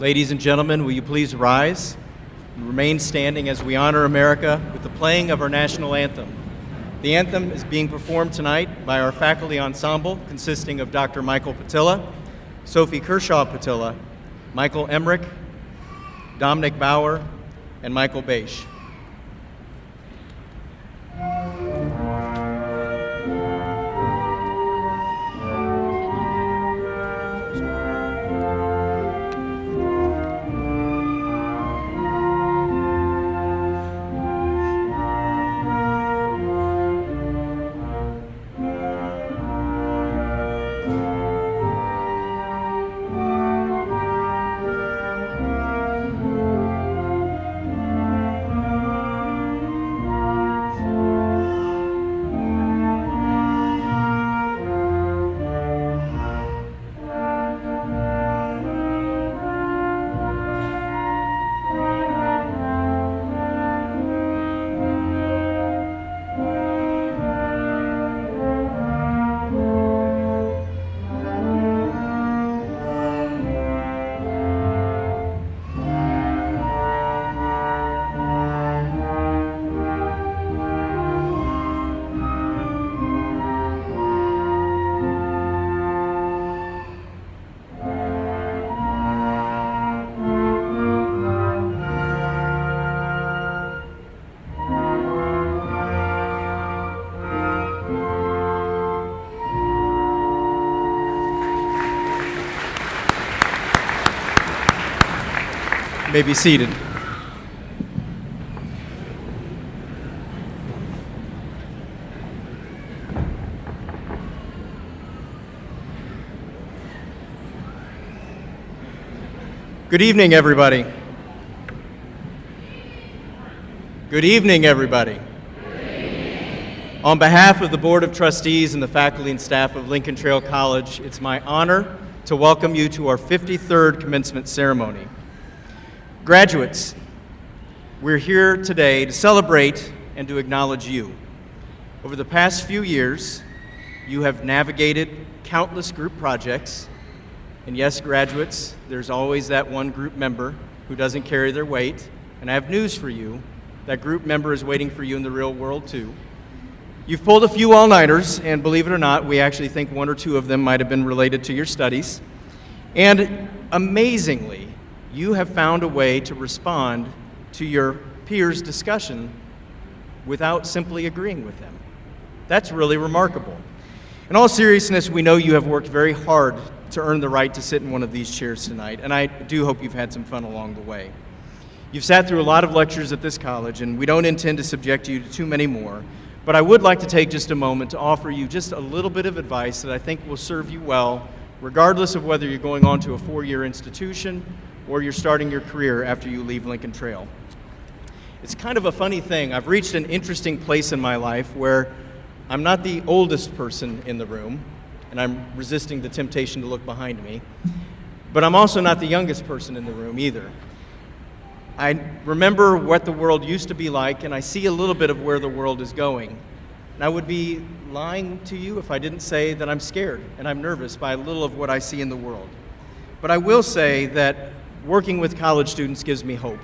Ladies and gentlemen, will you please rise and remain standing as we honor America with the playing of our national anthem. The anthem is being performed tonight by our faculty ensemble consisting of Dr. Michael Patilla, Sophie Kershaw Patilla, Michael Emmerich, Dominic Bauer, and Michael Beisch. You may be seated. Good evening, everybody. Good evening, everybody. On behalf of the Board of Trustees and the faculty and staff of Lincoln Trail College, it's my honor to welcome you to our 53rd commencement ceremony. Graduates, we're here today to celebrate and to acknowledge you. Over the past few years, you have navigated countless group projects, and yes, graduates, there's always that one group member who doesn't carry their weight, and I have news for you, that group member is waiting for you in the real world too. You've pulled a few all-nighters, and believe it or not, we actually think one or two of them might have been related to your studies, and amazingly, you have found a way to respond to your peers' discussion without simply agreeing with them. That's really remarkable. In all seriousness, we know you have worked very hard to earn the right to sit in one of these chairs tonight, and I do hope you've had some fun along the way. You've sat through a lot of lectures at this college, and we don't intend to subject you to too many more, but I would like to take just a moment to offer you just a little bit of advice that I think will serve you well, regardless of whether you're going on to a four-year institution or you're starting your career after you leave Lincoln Trail. It's kind of a funny thing. I've reached an interesting place in my life where I'm not the oldest person in the room, and I'm resisting the temptation to look behind me, but I'm also not the youngest person in the room either. I remember what the world used to be like, and I see a little bit of where the world is going. And I would be lying to you if I didn't say that I'm scared and I'm nervous by a little of what I see in the world. But I will say that working with college students gives me hope,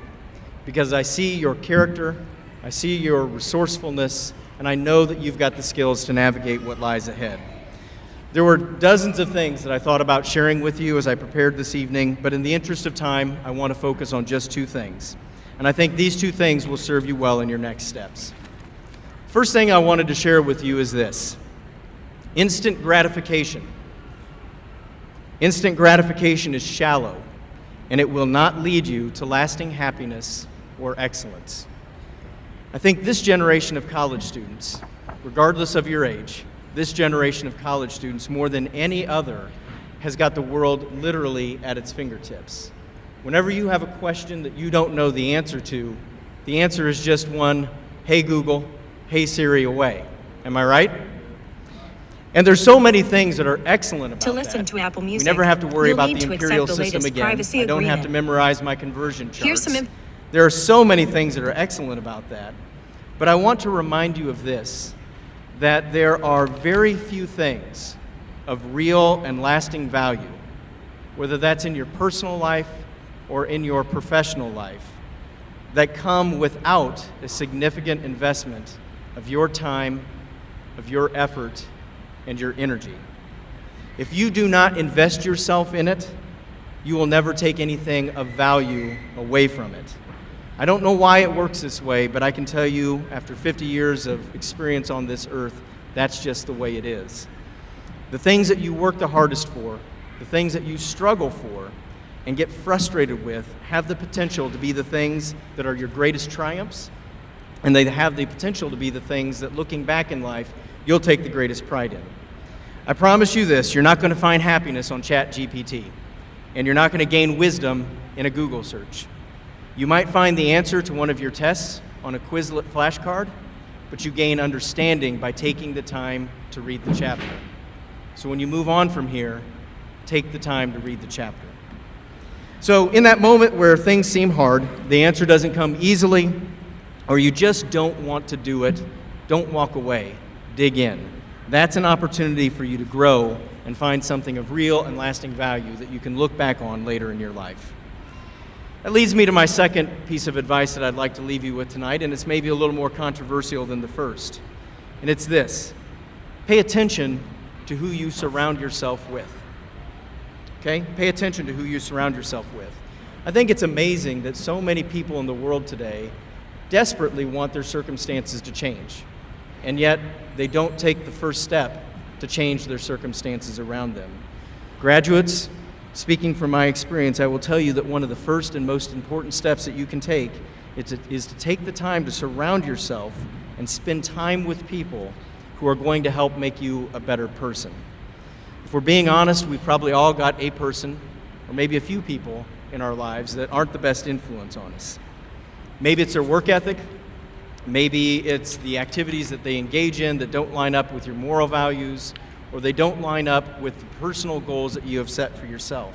because I see your character, I see your resourcefulness, and I know that you've got the skills to navigate what lies ahead. There were dozens of things that I thought about sharing with you as I prepared this evening, but in the interest of time, I want to focus on just two things. And I think these two things will serve you well in your next steps. First thing I wanted to share with you is this: instant gratification. Instant gratification is shallow, and it will not lead you to lasting happiness or excellence. I think this generation of college students, regardless of your age, this generation of college students, more than any other, has got the world literally at its fingertips. Whenever you have a question that you don't know the answer to, the answer is just one, hey Google, hey Siri away. Am I right? And there's so many things that are excellent about to listen that. To Apple Music, we never have to worry you'll about need the to imperial accept the system latest again. privacy I don't have to agreement. memorize my conversion charts. Here's some there are so many things that are excellent about that. But I want to remind you of this, that there are very few things of real and lasting value, whether that's in your personal life or in your professional life that come without a significant investment of your time, of your effort, and your energy. If you do not invest yourself in it, you will never take anything of value away from it. I don't know why it works this way, but I can tell you, after 50 years of experience on this earth, that's just the way it is. The things that you work the hardest for, the things that you struggle for and get frustrated with, have the potential to be the things that are your greatest triumphs, and they have the potential to be the things that, looking back in life, you'll take the greatest pride in. I promise you this, you're not going to find happiness on ChatGPT, and you're not going to gain wisdom in a Google search. You might find the answer to one of your tests on a Quizlet flashcard, but you gain understanding by taking the time to read the chapter. So when you move on from here, take the time to read the chapter. So in that moment where things seem hard, the answer doesn't come easily, or you just don't want to do it, don't walk away, dig in. That's an opportunity for you to grow and find something of real and lasting value that you can look back on later in your life. That leads me to my second piece of advice that I'd like to leave you with tonight, and it's maybe a little more controversial than the first. And it's this: pay attention to who you surround yourself with. Okay? Pay attention to who you surround yourself with. I think it's amazing that so many people in the world today desperately want their circumstances to change, and yet they don't take the first step to change their circumstances around them. Graduates, speaking from my experience, I will tell you that one of the first and most important steps that you can take is to take the time to surround yourself and spend time with people who are going to help make you a better person. If we're being honest, we've probably all got a person, or maybe a few people in our lives that aren't the best influence on us. Maybe it's their work ethic, maybe it's the activities that they engage in that don't line up with your moral values, or they don't line up with the personal goals that you have set for yourself.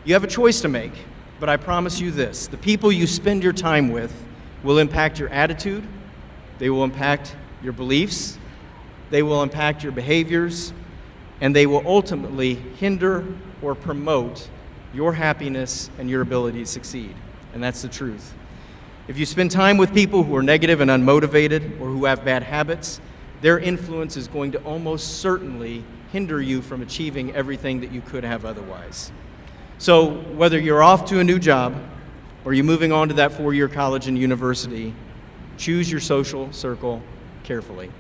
You have a choice to make, but I promise you this: the people you spend your time with will impact your attitude, they will impact your beliefs, they will impact your behaviors, and they will ultimately hinder or promote your happiness and your ability to succeed. And that's the truth. If you spend time with people who are negative and unmotivated, or who have bad habits, their influence is going to almost certainly hinder you from achieving everything that you could have otherwise. So whether you're off to a new job or you're moving on to that 4-year college and university, choose your social circle carefully.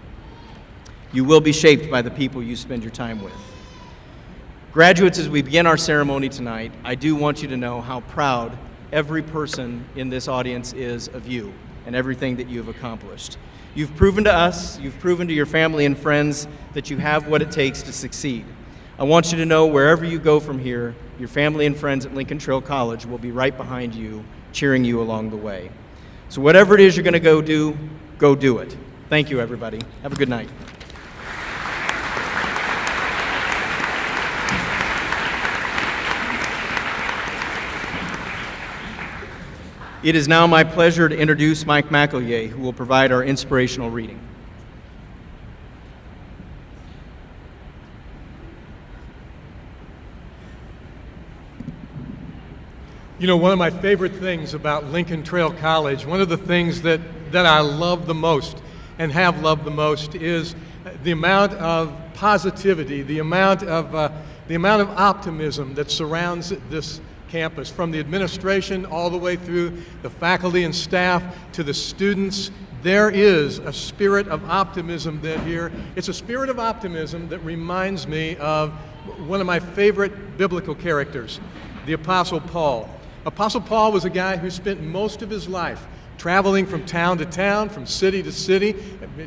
You will be shaped by the people you spend your time with. Graduates, as we begin our ceremony tonight, I do want you to know how proud every person in this audience is of you and everything that you have accomplished. You've proven to us, you've proven to your family and friends that you have what it takes to succeed. I want you to know wherever you go from here, your family and friends at Lincoln Trail College will be right behind you, cheering you along the way. So whatever it is you're going to go do it. Thank you, everybody. Have a good night. It is now my pleasure to introduce Mike McElyea, who will provide our inspirational reading. You know, one of my favorite things about Lincoln Trail College, one of the things that I love the most and have loved the most, is the amount of positivity, the amount of optimism that surrounds this campus, from the administration all the way through the faculty and staff to the students. There is a spirit of optimism here. It's a spirit of optimism that reminds me of one of my favorite biblical characters, the Apostle Paul. Apostle Paul was a guy who spent most of his life traveling from town to town, from city to city,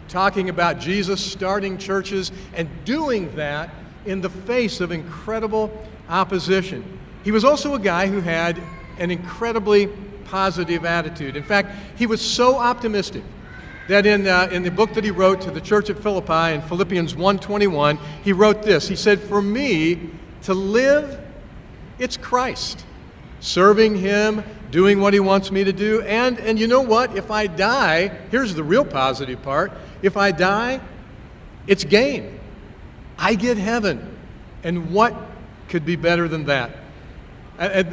talking about Jesus, starting churches, and doing that in the face of incredible opposition. He was also a guy who had an incredibly positive attitude. In fact, he was so optimistic that in the book that he wrote to the church at Philippi in Philippians 1:21, he wrote this. He said, "For me to live, it's Christ. Serving him, doing what he wants me to do, and you know what? If I die," here's the real positive part, "if I die, it's gain. I get heaven. And what could be better than that?" And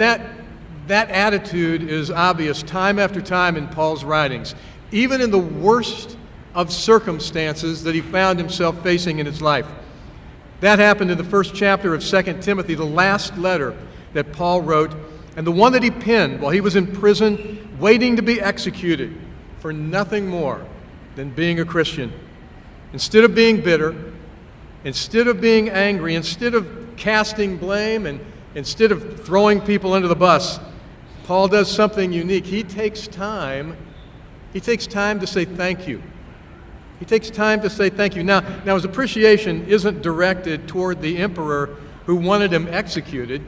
that attitude is obvious time after time in Paul's writings, even in the worst of circumstances that he found himself facing in his life. That happened in the first chapter of 2 Timothy, the last letter that Paul wrote, and the one that he penned while he was in prison, waiting to be executed for nothing more than being a Christian. Instead of being bitter, instead of being angry, instead of casting blame, and instead of throwing people under the bus, Paul does something unique. He takes time to say thank you. He takes time to say thank you. Now his appreciation isn't directed toward the emperor who wanted him executed,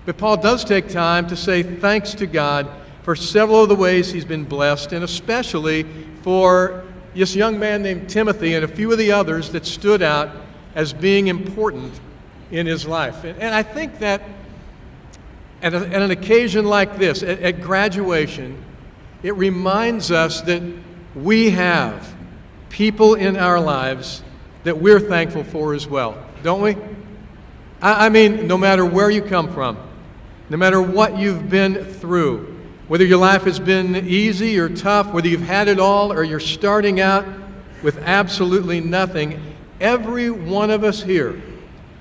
but Paul does take time to say thanks to God for several of the ways he's been blessed, and especially for this young man named Timothy and a few of the others that stood out as being important in his life. And I think that at an occasion like this, at graduation, it reminds us that we have people in our lives that we're thankful for as well, don't we? I mean, no matter where you come from, no matter what you've been through, whether your life has been easy or tough, whether you've had it all or you're starting out with absolutely nothing, every one of us here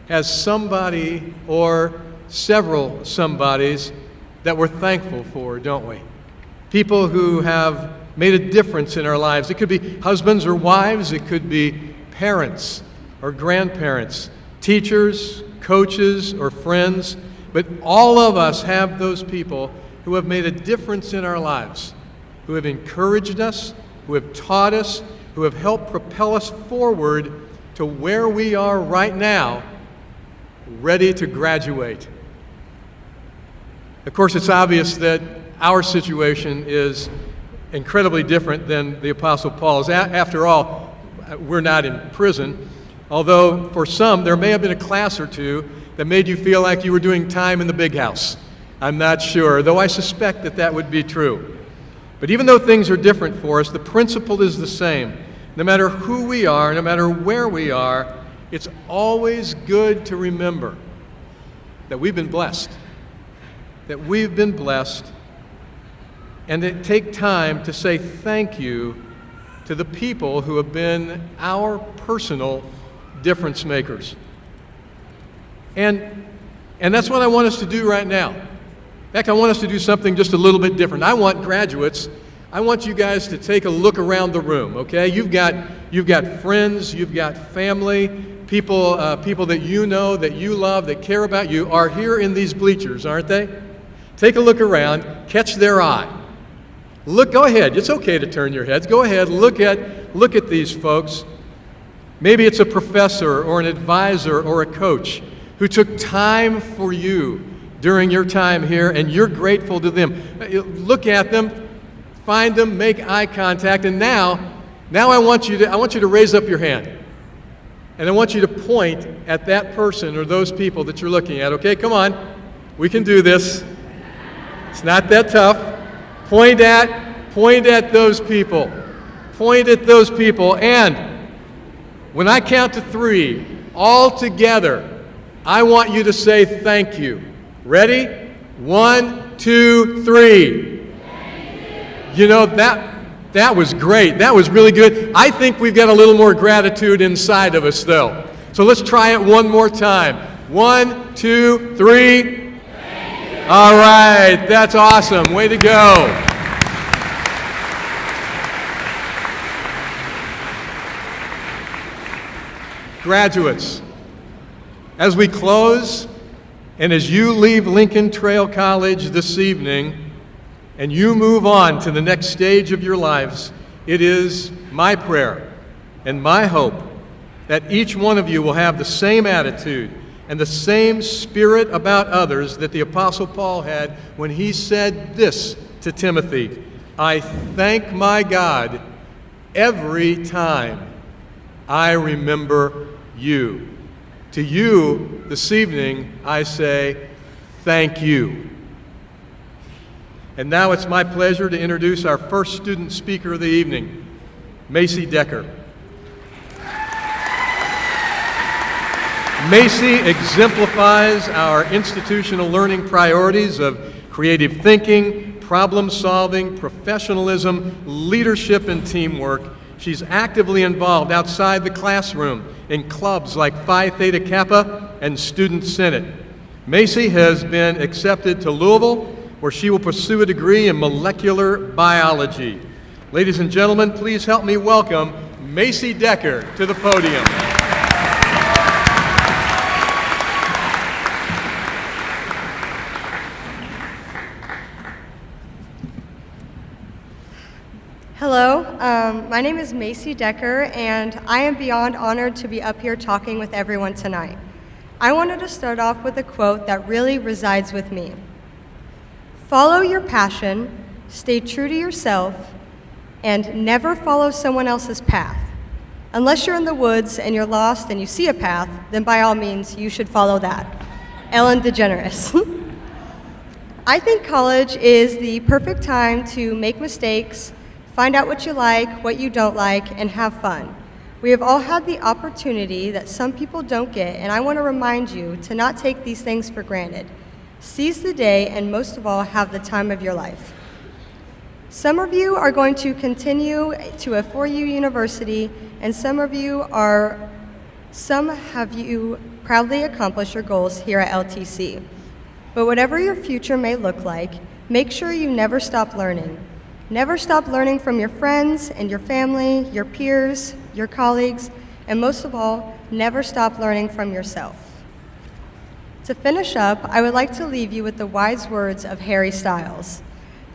has somebody or several somebodies that we're thankful for, don't we? People who have made a difference in our lives. It could be husbands or wives, it could be parents or grandparents, teachers, coaches, or friends, but all of us have those people who have made a difference in our lives, who have encouraged us, who have taught us, who have helped propel us forward to where we are right now, ready to graduate. Of course, it's obvious that our situation is incredibly different than the Apostle Paul's. After all, we're not in prison, although for some there may have been a class or two that made you feel like you were doing time in the big house. I'm not sure, though I suspect that that would be true. But even though things are different for us, the principle is the same. No matter who we are, no matter where we are, it's always good to remember that we've been blessed. That we've been blessed, and to take time to say thank you to the people who have been our personal difference makers. And that's what I want us to do right now. In fact, I want us to do something just a little bit different. I want graduates, I want you guys to take a look around the room, okay? You've got friends, you've got family, people that you know, that you love, that care about you are here in these bleachers, aren't they? Take a look around, catch their eye. Go ahead, it's okay to turn your heads. Go ahead, look at these folks. Maybe it's a professor or an advisor or a coach who took time for you during your time here, and you're grateful to them. Look at them, find them, make eye contact, and now I want you to raise up your hand. And I want you to point at that person or those people that you're looking at. Okay, come on. We can do this. It's not that tough. Point at those people. Point at those people. And when I count to 3, all together, I want you to say thank you. Ready? 1, 2, 3. You know, that was great. That was really good. I think we've got a little more gratitude inside of us, though. So let's try it one more time. 1, 2, 3. All right, that's awesome. Way to go. Graduates, as we close, and as you leave Lincoln Trail College this evening, and you move on to the next stage of your lives, it is my prayer and my hope that each one of you will have the same attitude and the same spirit about others that the Apostle Paul had when he said this to Timothy, I thank my God every time I remember you. To you this evening, I say thank you. And now it's my pleasure to introduce our first student speaker of the evening, Maycee Decker. Maycee exemplifies our institutional learning priorities of creative thinking, problem solving, professionalism, leadership, and teamwork. She's actively involved outside the classroom in clubs like Phi Theta Kappa and Student Senate. Maycee has been accepted to Louisville, where she will pursue a degree in molecular biology. Ladies and gentlemen, please help me welcome Maycee Decker to the podium. Hello, my name is Maycee Decker, and I am beyond honored to be up here talking with everyone tonight. I wanted to start off with a quote that really resides with me. Follow your passion, stay true to yourself, and never follow someone else's path. Unless you're in the woods and you're lost and you see a path, then by all means, you should follow that. Ellen DeGeneres. I think college is the perfect time to make mistakes, find out what you like, what you don't like, and have fun. We have all had the opportunity that some people don't get, and I want to remind you to not take these things for granted. Seize the day, and most of all, have the time of your life. Some of you are going to continue to a four-year university, and some have you proudly accomplished your goals here at LTC. But whatever your future may look like, make sure you never stop learning. Never stop learning from your friends and your family, your peers, your colleagues, and most of all, never stop learning from yourself. To finish up, I would like to leave you with the wise words of Harry Styles.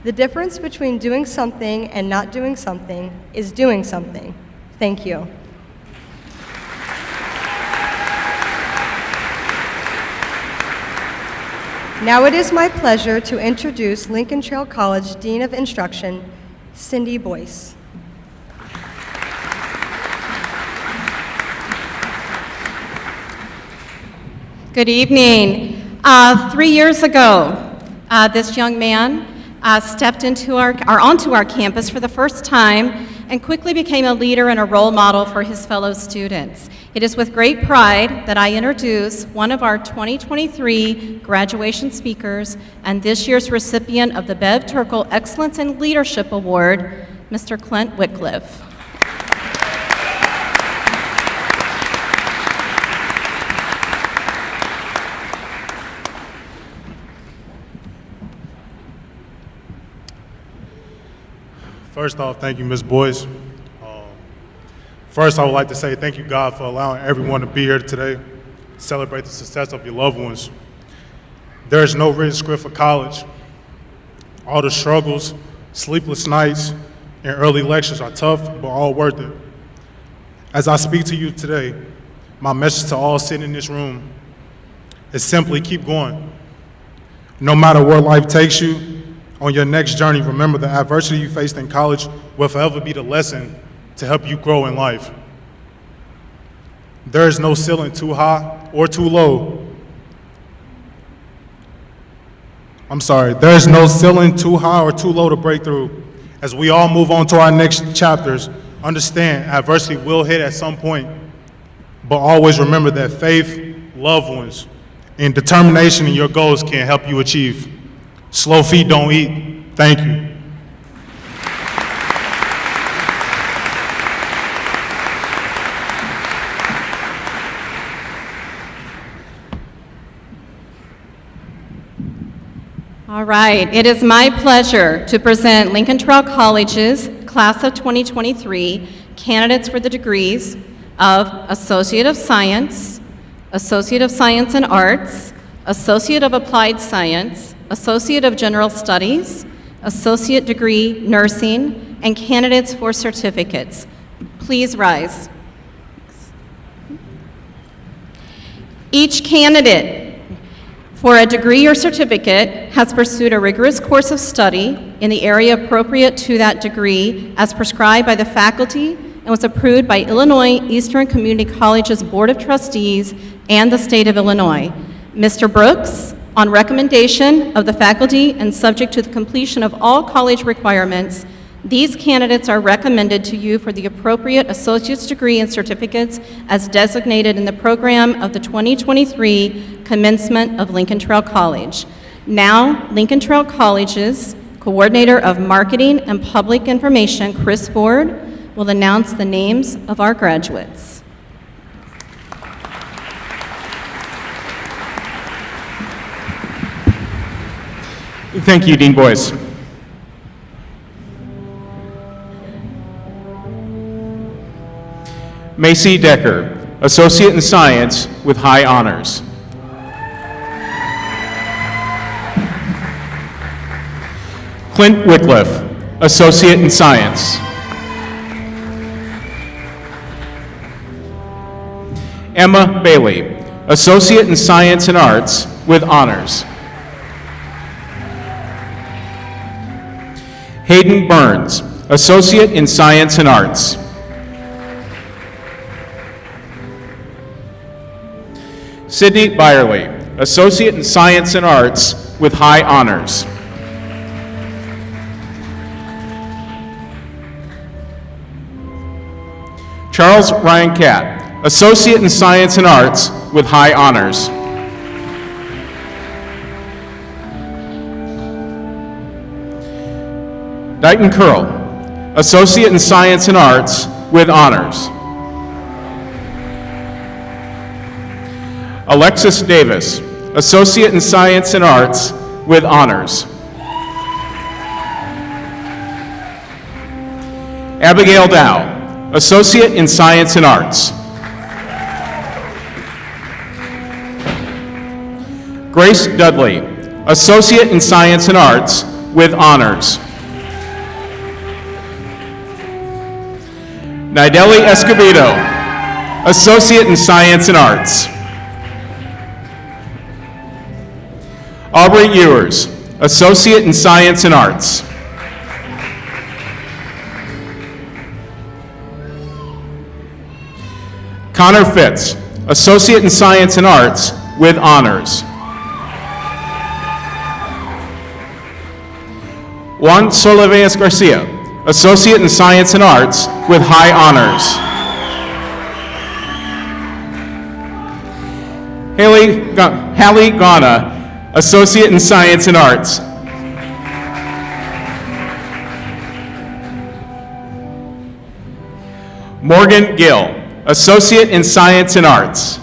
The difference between doing something and not doing something is doing something. Thank you. Now it is my pleasure to introduce Lincoln Trail College Dean of Instruction, Cynthia Boyce. Good evening. 3 years ago, this young man stepped onto our campus for the first time and quickly became a leader and a role model for his fellow students. It is with great pride that I introduce one of our 2023 graduation speakers and this year's recipient of the Bev Turkle Excellence in Leadership Award, Mr. Clint Wickliffe. First off, thank you, Ms. Boyce. First, I would like to say thank you, God, for allowing everyone to be here today, celebrate the success of your loved ones. There is no written script for college. All the struggles, sleepless nights, and early lectures are tough, but all worth it. As I speak to you today, my message to all sitting in this room is simply keep going. No matter where life takes you, on your next journey, remember the adversity you faced in college will forever be the lesson to help you grow in life. There is no ceiling too high or too low. There is no ceiling too high or too low to break through. As we all move on to our next chapters, understand adversity will hit at some point, but always remember that faith, loved ones, and determination in your goals can help you achieve. Slow feet don't eat. Thank you. All right, it is my pleasure to present Lincoln Trail College's Class of 2023 candidates for the degrees of Associate of Science, Associate of Science and Arts, Associate of Applied Science, Associate of General Studies, Associate Degree Nursing, and candidates for certificates. Please rise. Each candidate for a degree or certificate has pursued a rigorous course of study in the area appropriate to that degree as prescribed by the faculty and was approved by Illinois Eastern Community College's Board of Trustees and the state of Illinois. Mr. Brooks, on recommendation of the faculty and subject to the completion of all college requirements, these candidates are recommended to you for the appropriate associate's degree and certificates as designated in the program of the 2023 commencement of Lincoln Trail College. Now, Lincoln Trail College's Coordinator of Marketing and Public Information, Chris Ford, will announce the names of our graduates. Thank you, Dean Boyce. Maycee Decker, Associate in Science with high honors. Clint Wickliffe, Associate in Science. Emma Bailey, Associate in Science and Arts with honors. Hayden Burns, Associate in Science and Arts. Sydney Byerly, Associate in Science and Arts with high honors. Charles Ryan Catt, Associate in Science and Arts with high honors. Dighton Curl, Associate in Science and Arts with honors. Alexis Davis, Associate in Science and Arts with honors. Abigail Dow, Associate in Science and Arts. Grace Dudley, Associate in Science and Arts with honors. Nideli Escobedo, Associate in Science and Arts. Aubrey Ewers, Associate in Science and Arts. Connor Fitz, Associate in Science and Arts with honors. Juan Soliveas Garcia, Associate in Science and Arts with high honors. Hallie Ghana, Associate in Science and Arts. Morgan Gill, Associate in Science and Arts.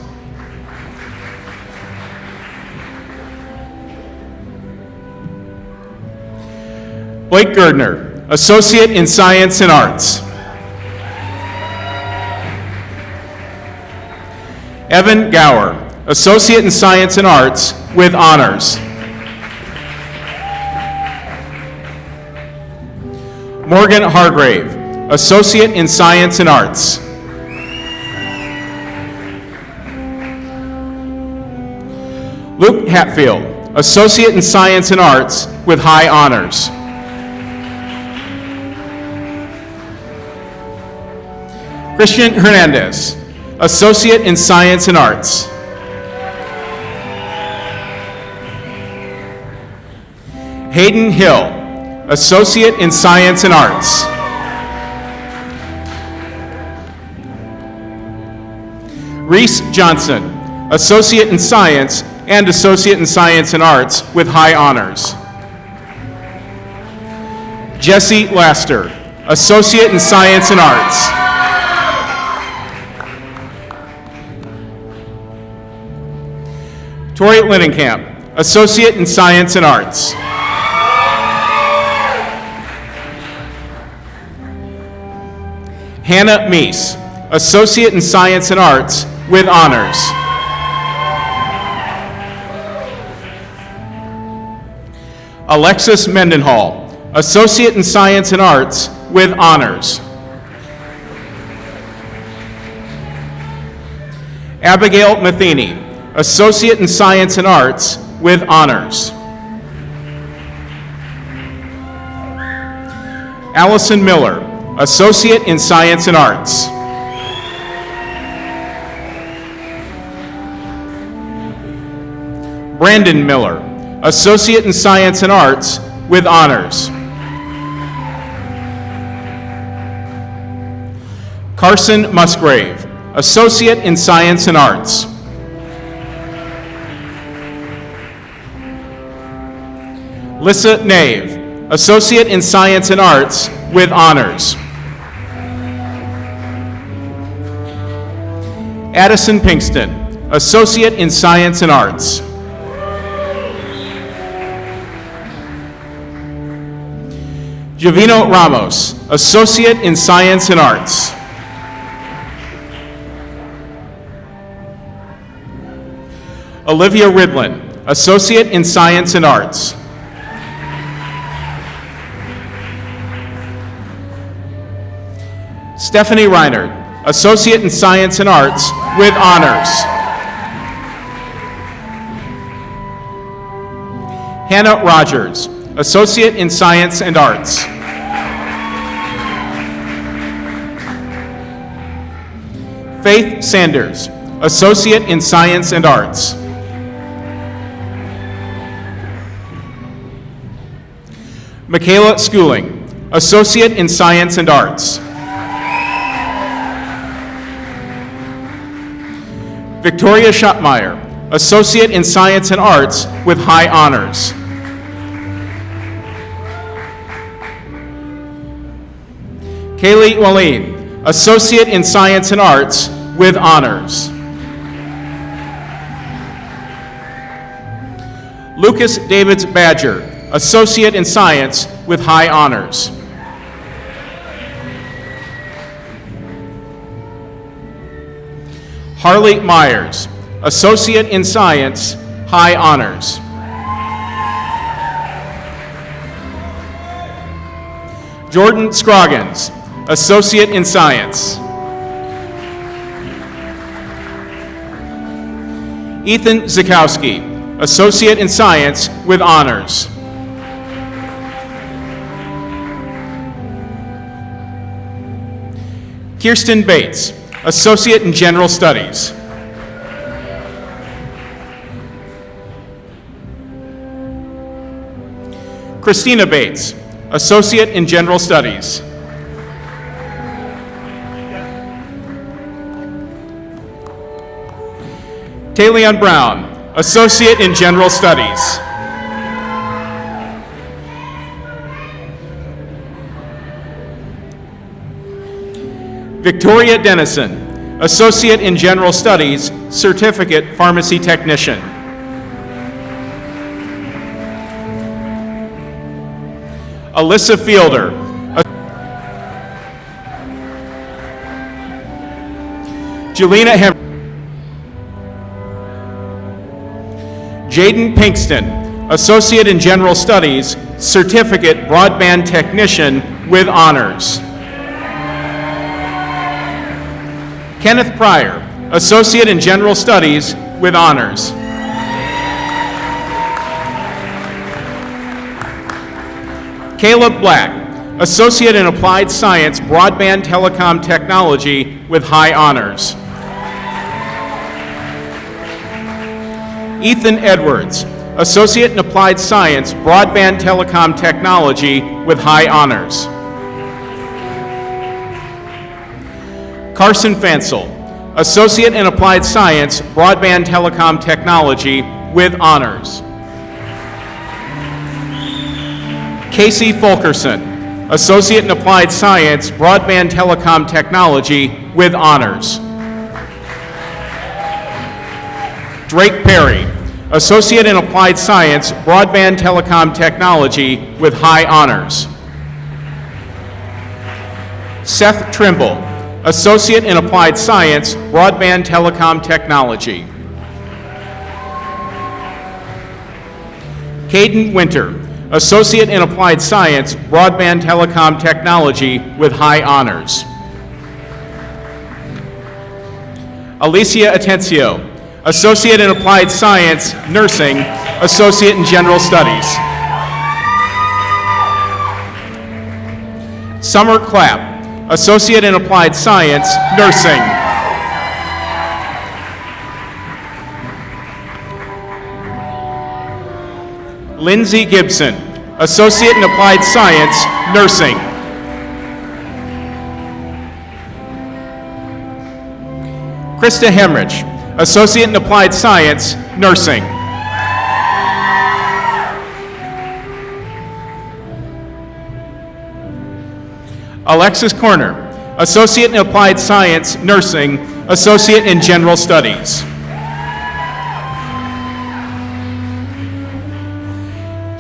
Blake Gerdner, Associate in Science and Arts. Evan Gower, Associate in Science and Arts with honors. Morgan Hargrave, Associate in Science and Arts. Luke Hatfield, Associate in Science and Arts with high honors. Christian Hernandez, Associate in Science and Arts. Hayden Hill, Associate in Science and Arts. Reese Johnson, Associate in Science and Associate in Science and Arts with high honors. Jesse Laster, Associate in Science and Arts. Tori Linnenkamp, Associate in Science and Arts. Hannah Meese, Associate in Science and Arts with honors. Alexis Mendenhall, Associate in Science and Arts with honors. Abigail Matheny, Associate in Science and Arts with honors. Allison Miller, Associate in Science and Arts. Brandon Miller, Associate in Science and Arts with honors. Carson Musgrave, Associate in Science and Arts. Lissa Nave, Associate in Science and Arts with honors. Addison Pinkston, Associate in Science and Arts. Jovino Ramos, Associate in Science and Arts. Olivia Ridlin, Associate in Science and Arts. Stephanie Reinert, Associate in Science and Arts with honors. Hannah Rogers, Associate in Science and Arts. Faith Sanders, Associate in Science and Arts. McElyea Schooling, Associate in Science and Arts. Victoria Schottmeyer, Associate in Science and Arts with high honors. Kaylee Wallin, Associate in Science and Arts with honors. Lucas Davids Badger, Associate in Science with high honors. Harley Myers, Associate in Science, high honors. Jordan Scroggins, Associate in Science. Ethan Zukowski, Associate in Science with honors. Kirsten Bates, Associate in General Studies. Christina Bates, Associate in General Studies. Talion Brown, Associate in General Studies. Victoria Dennison, Associate in General Studies, Certificate Pharmacy Technician. Alyssa Fielder, Jelena Hem. Jaden Pinkston, Associate in General Studies, Certificate Broadband Technician with honors. Kenneth Pryor, Associate in General Studies with honors. Caleb Black, Associate in Applied Science Broadband Telecom Technology with high honors. Ethan Edwards, Associate in Applied Science Broadband Telecom Technology with high honors. Carson Fansel, Associate in Applied Science Broadband Telecom Technology with honors. Casey Fulkerson, Associate in Applied Science Broadband Telecom Technology with honors. Drake Perry, Associate in Applied Science Broadband Telecom Technology with high honors. Seth Trimble, Associate in Applied Science Broadband Telecom Technology. Caden Winter, Associate in Applied Science Broadband Telecom Technology with high honors. Alicia Atencio, Associate in Applied Science Nursing, Associate in General Studies. Summer Clapp, Associate in Applied Science Nursing. Lindsay Gibson, Associate in Applied Science Nursing. Krista Hemrich, Associate in Applied Science Nursing. Alexis Corner, Associate in Applied Science, Nursing, Associate in General Studies.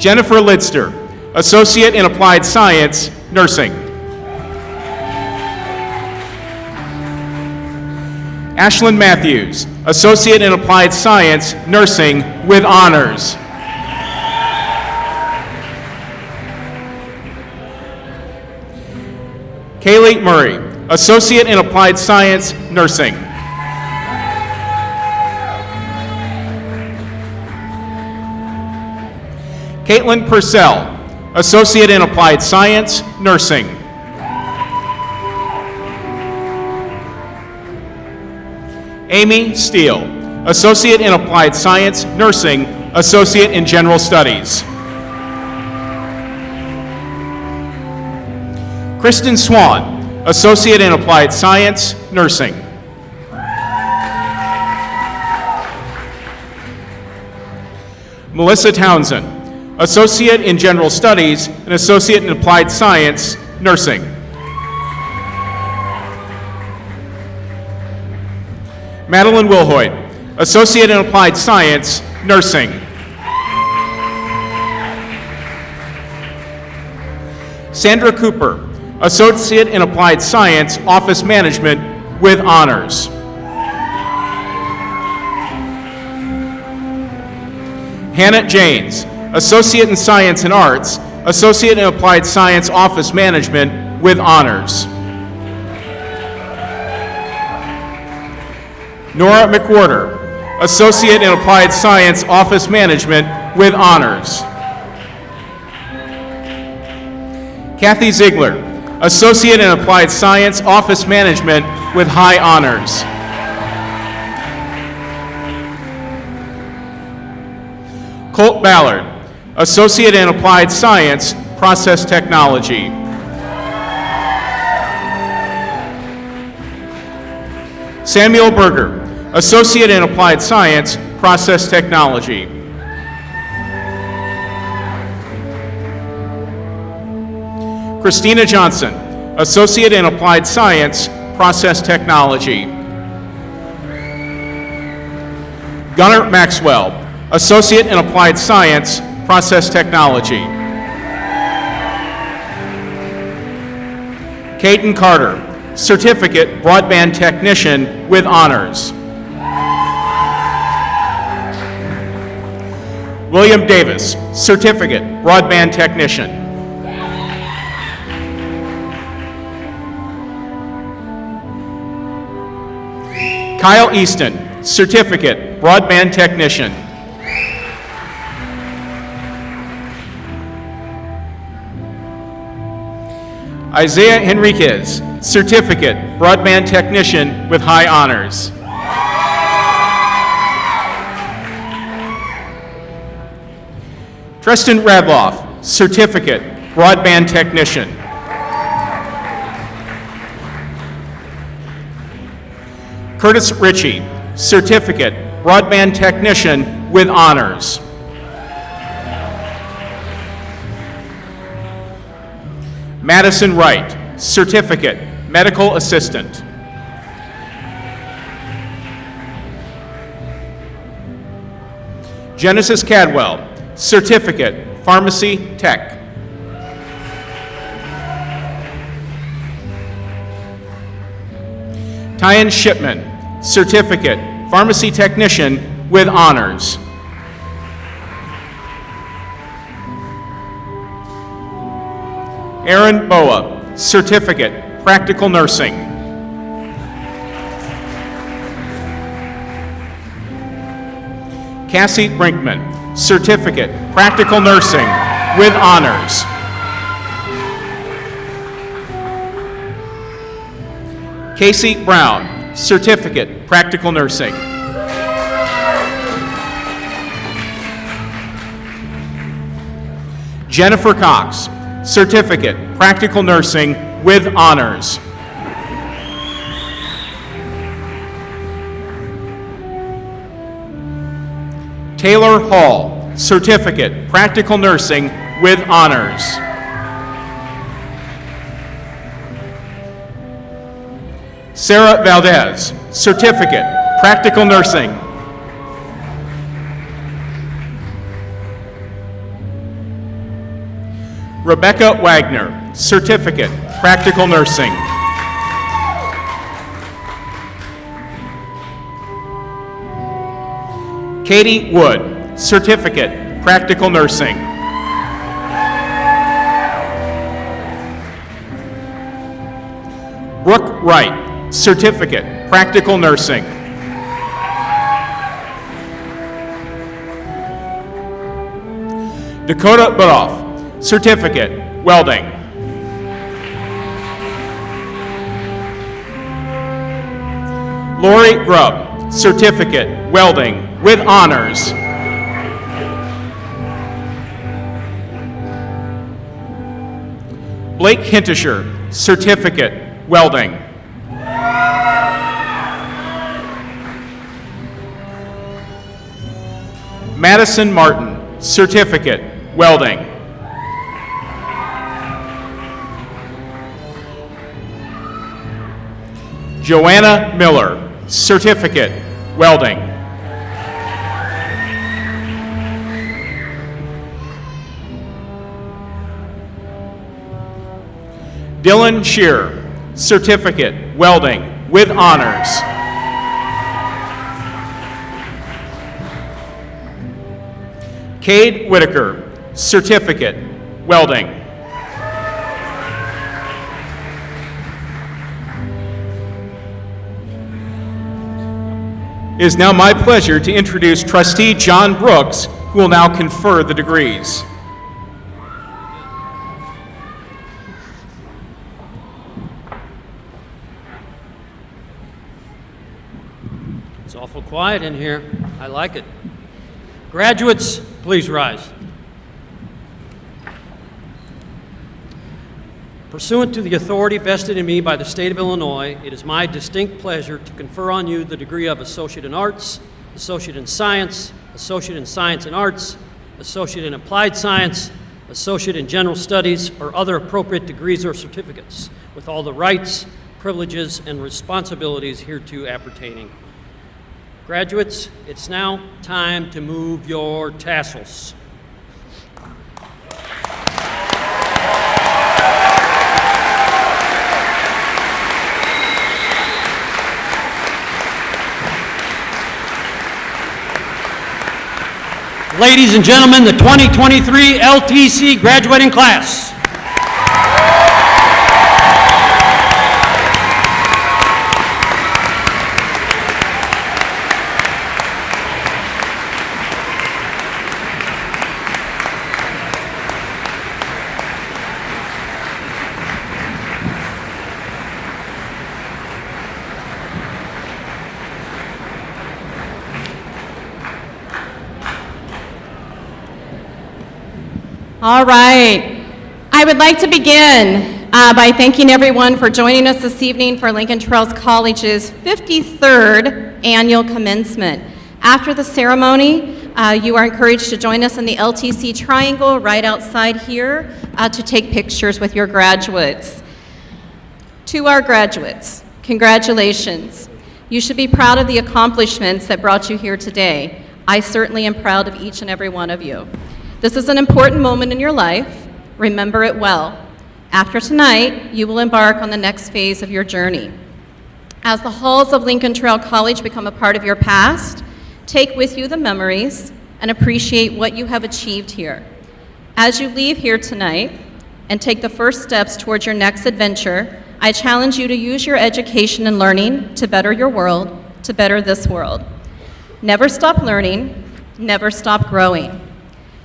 Jennifer Lidster, Associate in Applied Science, Nursing. Ashlyn Matthews, Associate in Applied Science, Nursing with honors. Kaylee Murray, Associate in Applied Science, Nursing. Caitlin Purcell, Associate in Applied Science, Nursing. Amy Steele, Associate in Applied Science, Nursing, Associate in General Studies. Kristen Swan, Associate in Applied Science, Nursing. Melissa Townsend, Associate in General Studies and Associate in Applied Science, Nursing. Madeline Wilhoit, Associate in Applied Science, Nursing. Sandra Cooper, Associate in Applied Science, Office Management with honors. Hannah Janes, Associate in Science and Arts, Associate in Applied Science, Office Management with honors. Nora McWhorter, Associate in Applied Science, Office Management with honors. Kathy Ziegler, Associate in Applied Science, Office Management with high honors. Colt Ballard, Associate in Applied Science, Process Technology. Samuel Berger, Associate in Applied Science, Process Technology. Christina Johnson, Associate in Applied Science, Process Technology. Gunnar Maxwell, Associate in Applied Science, Process Technology. Caden Carter, Certificate Broadband Technician with honors. William Davis, Certificate Broadband Technician. Kyle Easton, Certificate Broadband Technician. Isaiah Henriquez, Certificate Broadband Technician with high honors. Tristan Radloff, Certificate Broadband Technician. Curtis Ritchie, Certificate Broadband Technician with honors. Madison Wright, Certificate Medical Assistant. Genesis Cadwell, Certificate Pharmacy Tech. Tyan Shipman, Certificate Pharmacy Technician with honors. Aaron Boa, Certificate Practical Nursing. Cassie Brinkman, Certificate Practical Nursing with honors. Casey Brown, Certificate Practical Nursing. Jennifer Cox, Certificate Practical Nursing with honors. Taylor Hall, Certificate Practical Nursing with honors. Sarah Valdez, certificate, practical nursing. Rebecca Wagner, certificate, practical nursing. Katie Wood, certificate, practical nursing. Brooke Wright, certificate, practical nursing. Dakota Butoff, certificate, welding. Lori Grubb, certificate, welding, with honors. Blake Hintisher, certificate, welding. Madison Martin, certificate, welding. Joanna Miller, certificate, welding. Dylan Shearer, certificate, welding, with honors. Cade Whitaker, certificate, welding. It is now my pleasure to introduce Trustee John Brooks, who will now confer the degrees. It's awful quiet in here. I like it. Graduates, please rise. Pursuant to the authority vested in me by the state of Illinois, it is my distinct pleasure to confer on you the degree of Associate in Arts, Associate in Science and Arts, Associate in Applied Science, Associate in General Studies, or other appropriate degrees or certificates, with all the rights, privileges, and responsibilities hereto appertaining. Graduates, it's now time to move your tassels. Ladies and gentlemen, the 2023 LTC graduating class. All right. I would like to begin by thanking everyone for joining us this evening for Lincoln Trails College's 53rd Annual Commencement. After the ceremony, you are encouraged to join us in the LTC Triangle right outside here to take pictures with your graduates. To our graduates, congratulations. You should be proud of the accomplishments that brought you here today. I certainly am proud of each and every one of you. This is an important moment in your life. Remember it well. After tonight, you will embark on the next phase of your journey. As the halls of Lincoln Trail College become a part of your past, take with you the memories and appreciate what you have achieved here. As you leave here tonight and take the first steps towards your next adventure, I challenge you to use your education and learning to better your world, to better this world. Never stop learning, never stop growing.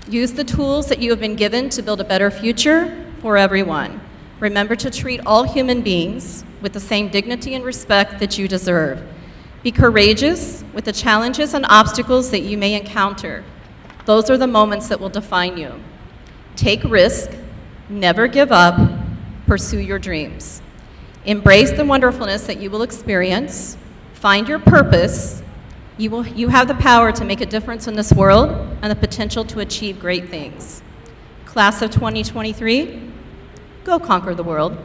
Use the tools that you have been given to build a better future for everyone. Remember to treat all human beings with the same dignity and respect that you deserve. Be courageous with the challenges and obstacles that you may encounter. Those are the moments that will define you. Take risk, never give up, pursue your dreams. Embrace the wonderfulness that you will experience, find your purpose. You have the power to make a difference in this world and the potential to achieve great things. Class of 2023, go conquer the world.